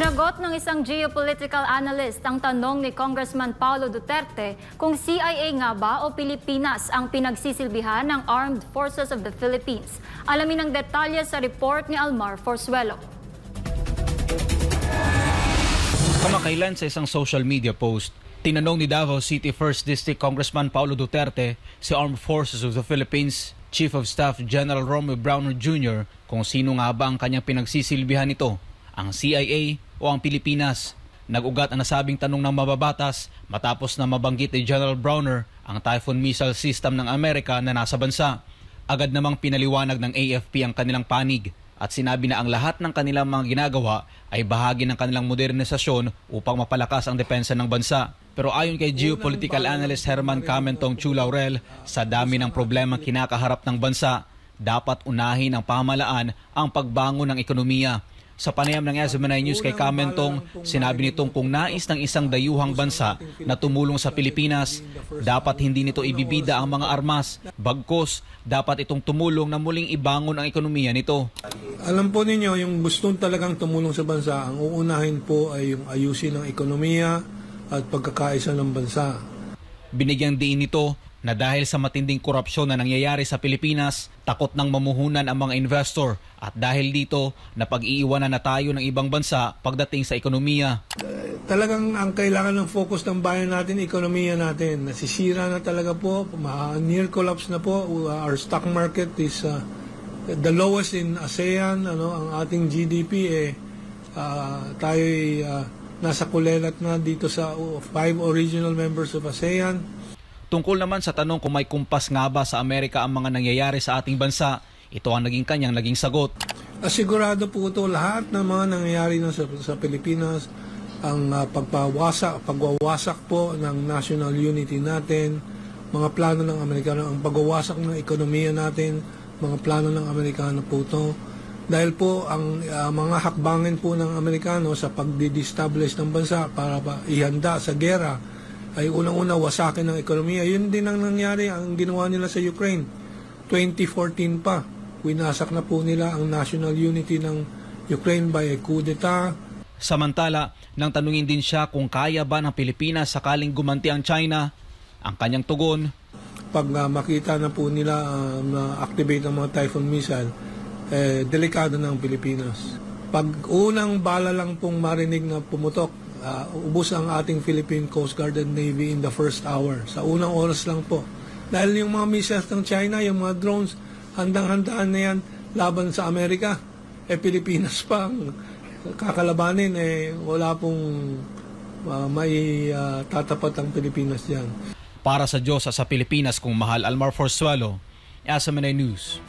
Sinagot ng isang geopolitical analyst ang tanong ni Congressman Paulo Duterte kung CIA nga ba o Pilipinas ang pinagsisilbihan ng Armed Forces of the Philippines. Alamin ang detalye sa report ni Almar Forzuelo. Kamakailan sa isang social media post, tinanong ni Davao City 1st District Congressman Paulo Duterte si Armed Forces of the Philippines Chief of Staff General Romeo Browner Jr. kung sino nga ba ang kanyang pinagsisilbihan nito, ang CIA o ang Pilipinas. Nag-ugat ang nasabing tanong ng mababatas matapos na mabanggit ni General Browner ang Typhoon missile system ng Amerika na nasa bansa. Agad namang pinaliwanag ng AFP ang kanilang panig at sinabi na ang lahat ng kanilang mga ginagawa ay bahagi ng kanilang modernisasyon upang mapalakas ang depensa ng bansa. Pero ayon kay geopolitical analyst Herman Camentong Chu Laurel, sa dami ng problema kinakaharap ng bansa, dapat unahin ng pamahalaan ang pagbangon ng ekonomiya. Sa panayam ng SMNI News kay Camentong, sinabi nitong kung nais ng isang dayuhang bansa na tumulong sa Pilipinas, dapat hindi nito ibibida ang mga armas. Bagkus, dapat itong tumulong na muling ibangon ang ekonomiya nito. Alam po ninyo, yung gustong talagang tumulong sa bansa, ang uunahin po ay yung ayusin ng ekonomiya at pagkakaisa ng bansa. Binigyang diin nito na dahil sa matinding korupsyon na nangyayari sa Pilipinas, takot ng mamuhunan ang mga investor at dahil dito, napag-iiwanan na tayo ng ibang bansa pagdating sa ekonomiya. Talagang ang kailangan ng focus ng bayan natin, ekonomiya natin. Nasisira na talaga po, near collapse na po. Our stock market is the lowest in ASEAN. Ang ating GDP tayo nasa kulelat na dito sa 5 original members of ASEAN. Tungkol naman sa tanong kung may kumpas nga ba sa Amerika ang mga nangyayari sa ating bansa, ito ang naging kanyang sagot. Asigurado po ito lahat ng mga nangyayari na sa Pilipinas, ang pagwawasak po ng national unity natin, mga plano ng Amerikano, ang pagwawasak ng ekonomiya natin, mga plano ng Amerikano po ito. Dahil po ang mga hakbangin po ng Amerikano sa pagdi-destabilize ng bansa para ihanda sa gera, ay unang-una wasakin ng ekonomiya. Yun din ang nangyari, ang ginawa nila sa Ukraine. 2014 pa, winasak na po nila ang national unity ng Ukraine by a coup d'etat. Samantala, nang tanungin din siya kung kaya ba ng Pilipinas sakaling gumanti ang China, ang kanyang tugon, pag makita na po nila na-activate ang mga Typhoon missile, delikado na ang Pilipinas. Pag unang bala lang pong marinig na pumutok, ubos ang ating Philippine Coast Guard and Navy in the first hour. Sa unang oras lang po. Dahil yung mga missiles ng China, yung mga drones, handang-handaan na yan laban sa Amerika. Pilipinas pa ang kakalabanin. Wala pong may tatapat ang Pilipinas dyan. Para sa Diyos at sa Pilipinas kung mahal, Almar Forzuelo, SMNI News.